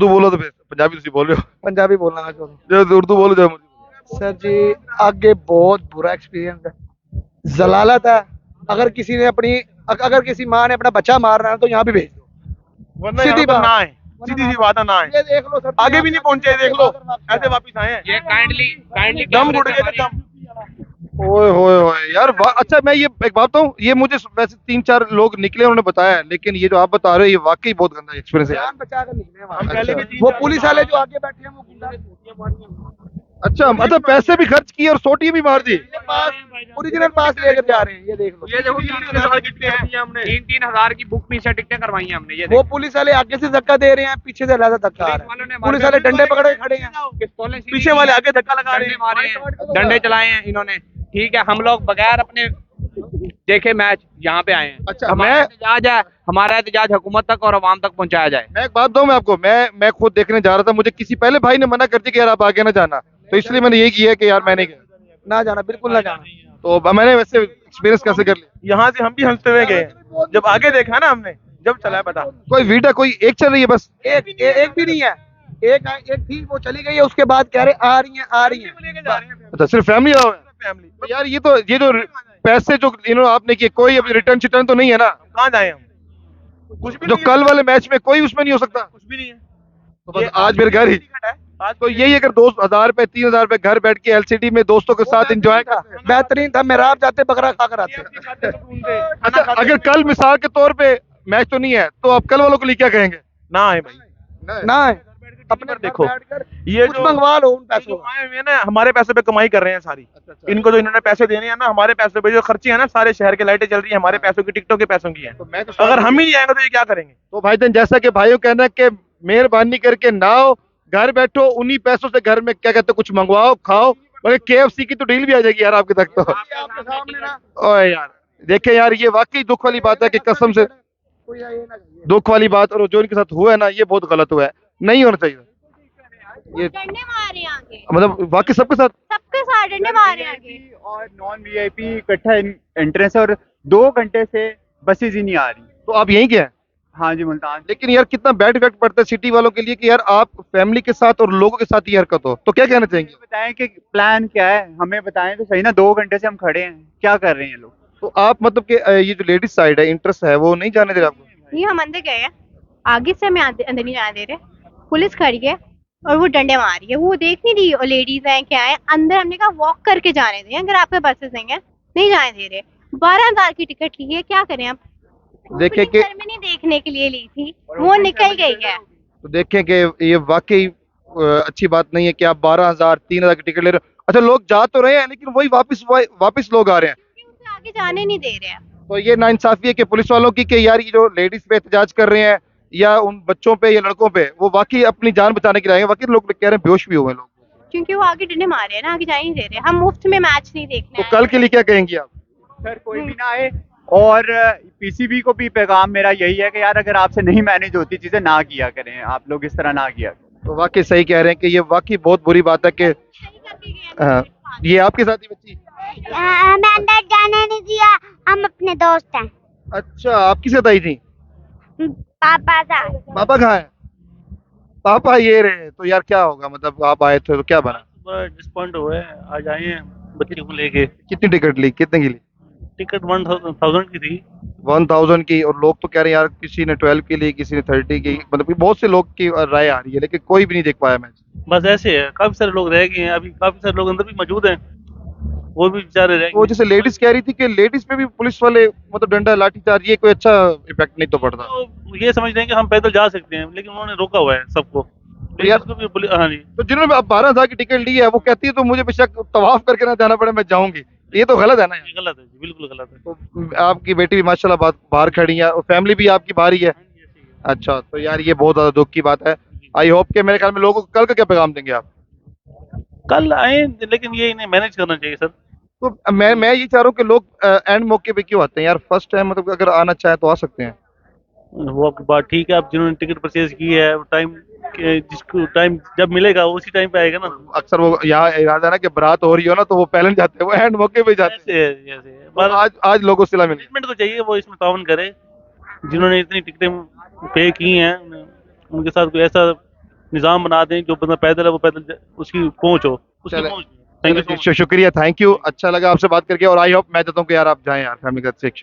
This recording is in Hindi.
उर्दू बोलो तो फिर पंजाबी तुम बोल रहे हो। पंजाबी बोलना मैं चाहता जो उर्दू बोलो जो मुझे। हूँ सर जी। आगे बहुत बुरा एक्सपीरियंस है, जलालत है। अगर किसी ने अपनी अगर किसी माँ ने अपना बच्चा मारना है तो यहाँ भी भेज दो, वरना यहाँ सीधी पर बात। ना आए, सीधी सी बात है, ना आए। ये देख लो सर, आगे भी नहीं पहुंचे, देख लो ऐसे वापिस आए हैं। ये काइंडली काइंडली दम घुट गए थे, दम। ओए होए होए यार अच्छा मैं ये एक बात बताऊं, ये मुझे वैसे 3-4 लोग निकले उन्होंने बताया है, लेकिन ये जो आप बता रहे हो ये वाकई बहुत गंदा एक्सपीरियंस है यार। जान बचा कर निकले वहाँ हम से। पहले भी अच्छा। वो पुलिस वाले जो आगे बैठे हैं वो गुंडा अच्छा मतलब पैसे भी खर्च किए और सोटी भी मार दी। पास ओरिजिनल पास लेकर जा रहे हैं, ये देख लो। ये देखो 3-3 हजार की बुक पीछे टिकटें करवाई हैं हमने। ये वो पुलिस वाले आगे से धक्का दे रहे हैं, पीछे से ज्यादा धक्का आ रहा है। पुलिस वाले डंडे पकड़े खड़े हैं, पीछे वाले आगे धक्का लगा रहे डंडे हैं। मारे हैं, डंडे चलाए हैं इन्होंने। ठीक है, हम लोग बगैर अपने देखे मैच यहाँ पे आए हैं। अच्छा, हमारा एहतजाज है, हमारा एहतजाज हुकूमत तक और अवाम तक पहुँचाया जाए। मैं एक बात दूं मैं आपको, मैं खुद देखने जा रहा था, मुझे किसी पहले भाई ने मना कर दिया कि यार आप आगे ना जाना, तो इसलिए मैंने यही किया कि यार मैंने ना जाना, बिल्कुल ना जाना। तो मैंने वैसे एक्सपीरियंस कैसे कर लिया। यहाँ से हम भी हंसते हुए गए, जब आगे देखा ना हमने, जब चला पता। कोई वीडियो कोई एक चल रही है बस। एक भी नहीं है, एक थी वो चली गई है, उसके बाद कह रहे आ रही है। अच्छा सिर्फ फैमिली आओ है। फैमिली तो यार ये जो पैसे जो इन्होंने आपने किए, कोई अभी रिटर्न शिटर्न तो नहीं है ना। कहाँ जाए हम, कुछ भी जो नहीं है। कल वाले मैच में कोई उसमें नहीं हो सकता। कुछ भी नहीं है। तो बस आज मेरे घर ही। आज तो यही अगर 2,000 रुपए 3,000 रुपए घर बैठ के एलसीडी में दोस्तों के साथ एंजॉय था, बेहतरीन था। मेरा आप जाते बकरा खा कर आते। अच्छा अगर कल मिसाल के तौर पे मैच तो नहीं है तो आप कल वालों के लिए क्या कहेंगे। ना आए भाई, ना है, अपने देखो, बैठकर ये कुछ जो मंगवा लो उन पैसों जो का। आए हुए हैं ना, हमारे पैसे पे कमाई कर रहे हैं सारी। इनको जो इन्होंने पैसे देने हैं ना, हमारे पैसे पे जो खर्चे हैं ना, सारे शहर के लाइटें चल रही है हमारे पैसों की, टिकटों के पैसों की है। अगर हम ही नहीं आएंगे तो ये क्या करेंगे। तो भाईजान जैसा कि भाइयों कहना है कि मेहरबानी करके ना आओ, घर बैठो, उन्हीं पैसों से घर में क्या कहते हो कुछ मंगवाओ खाओ, मगर KFC की तो डील भी आ जाएगी यार आपके तक। तो आपके सामने ना ओए यार देखे यार, ये वाकई दुख वाली बात है कि कसम से कोई ये ना कहिए। दुख वाली बात, और जो इनके साथ हुआ है ना ये बहुत गलत हुआ है, नहीं होना चाहिए ये। डंडे मारे आगे, मतलब वाकई सबके साथ सबके साथ डंडे मारे आगे। और नॉन वीआईपी इकट्ठा एंट्रेंस है और 2 घंटे से बसेज ही नहीं आ रही। तो आप यहीं के हैं। हाँ जी, मुल्तान। लेकिन यार कितना बैड इफेक्ट पड़ता है सिटी वालों के लिए कि यार आप फैमिली के साथ और लोगों के साथ ही हरकत हो, तो क्या कहना चाहेंगे। बताएं कि प्लान क्या है, हमें बताएं तो सही ना। 2 घंटे से हम खड़े हैं, क्या कर रहे हैं ये लोग। तो आप मतलब कि ये जो लेडीज साइड है इंटरेस्ट है वो नहीं जाने दे रहे आपको। ये हम अंदर गए हैं, आगे से हमें अंदर नहीं जाने दे रहे। पुलिस खड़ी है और वो डंडे मार रही है, वो देख नहीं रही और लेडीज हैं क्या है अंदर। हमने कहा वॉक करके जाने दें, अगर आपके बसेस नहीं जाने दे रहे। 12,000 की टिकट ली है, क्या करें अब। देखें पुलिस कि घर में नहीं देखने के लिए ली थी, वो निकल गई है। तो देखें कि ये वाकई अच्छी बात नहीं है कि आप 12,000 3,000 की टिकट ले रहे हो। अच्छा लोग जा तो रहे हैं लेकिन वही वापस लोग आ रहे हैं। क्योंकि उसे आगे जाने नहीं दे रहे हैं। तो ये नाइंसाफी है कि पुलिस वालों की कि यार ये जो लेडीज पे एहतजाज कर रहे हैं या उन बच्चों पे या लड़कों पे, वो वाकई अपनी जान बचाने के लिए आए हैं। वाकई लोग कह रहे हैं बेहोश भी हुए हैं लोग। क्योंकि वो आगे डंडे मार रहे हैं ना, आगे जाने नहीं दे रहे। हम मुफ्त में मैच नहीं देखना तो कल के लिए क्या कहेंगी आप। सर कोई भी ना आए। और पीसीबी को भी पैगाम मेरा यही है कि यार अगर आपसे नहीं मैनेज होती चीजें ना किया करें, आप लोग इस तरह ना किया करें। तो वाकई सही कह रहे हैं कि ये वाकई बहुत बुरी बात है कि ये आपके साथ ही बच्ची। हमें अंदर जाने नहीं दिया, हम अपने दोस्त हैं। अच्छा आपकी साथ आई थी। पापा था। पापा कहाँ है। पापा ये रहे। तो यार क्या होगा, मतलब आप आए थे तो क्या बना। डिसपॉइंट हुए, आज आए हैं बच्चे को लेके। कितनी टिकट ली, कितने की ली। टिकट 1,000 की थी। 1,000 की, और लोग तो कह रहे हैं यार किसी ने 12 की ली, किसी ने 30 की, मतलब कि बहुत से लोग की राय आ रही है, लेकिन कोई भी नहीं देख पाया मैच। बस ऐसे है, काफी सारे लोग रह गए हैं, अभी काफी सारे लोग अंदर भी मौजूद हैं, वो भी बेचारे रह वो गए। जैसे लेडीज कह रही थी कि लेडीज पे भी पुलिस वाले मतलब डंडा लाठीचार्ज, ये कोई अच्छा इफेक्ट नहीं तो पड़ता। तो ये समझ रहे हैं कि हम पैदल जा सकते हैं, लेकिन उन्होंने रोका हुआ है सबको। यार- लेडीज को भी हाँ जी। तो जिन्होंने अब 12,000 की टिकट ली है वो कहती है तो मुझे बेशक तवाफ करके ना जाना पड़े मैं जाऊंगी, ये तो गलत है ना यार। ये गलत है जी, बिल्कुल गलत है। तो आपकी बेटी भी माशाल्लाह बाहर खड़ी है और फैमिली भी आपकी बाहर ही है। अच्छा तो यार ये बहुत ज्यादा दुख की बात है। आई होप के मेरे ख्याल में लोगों को कल का क्या पैगाम देंगे आप। कल आए, लेकिन ये इन्हें मैनेज करना चाहिए सर। तो मैं ये चाह रहा हूँ कि लोग एंड मौके पे क्यों आते हैं यार, फर्स्ट टाइम मतलब अगर आना चाहे तो आ सकते हैं। वो आपकी बात ठीक है, आप जिन्होंने टिकट परचेज की है टाइम, जिसको टाइम जब मिलेगा वो उसी टाइम पे आएगा ना। अक्सर वो यहाँ इरादा है ना कि बारात हो रही हो ना तो वो पहले जाते हैं, वो एंड मौके पे जाते ऐसे है, ऐसे है। हैं। पर आज लोगों से सिला मिली। मैनेजमेंट को चाहिए वो इसमें तावन करे, जिन्होंने इतनी टिकटें पे की हैं उनके साथ कोई ऐसा निज़ाम बना दें, जो बंदा पैदल है वो पैदल उसकी पहुंच हो, उसकी चले। पहुंच। Thank you. शुक्रिया, थैंक यू, अच्छा लगा आपसे बात करके, और आई होप, मैं चाहता हूँ कि यार आप जाएं यार फैमिली के साथ।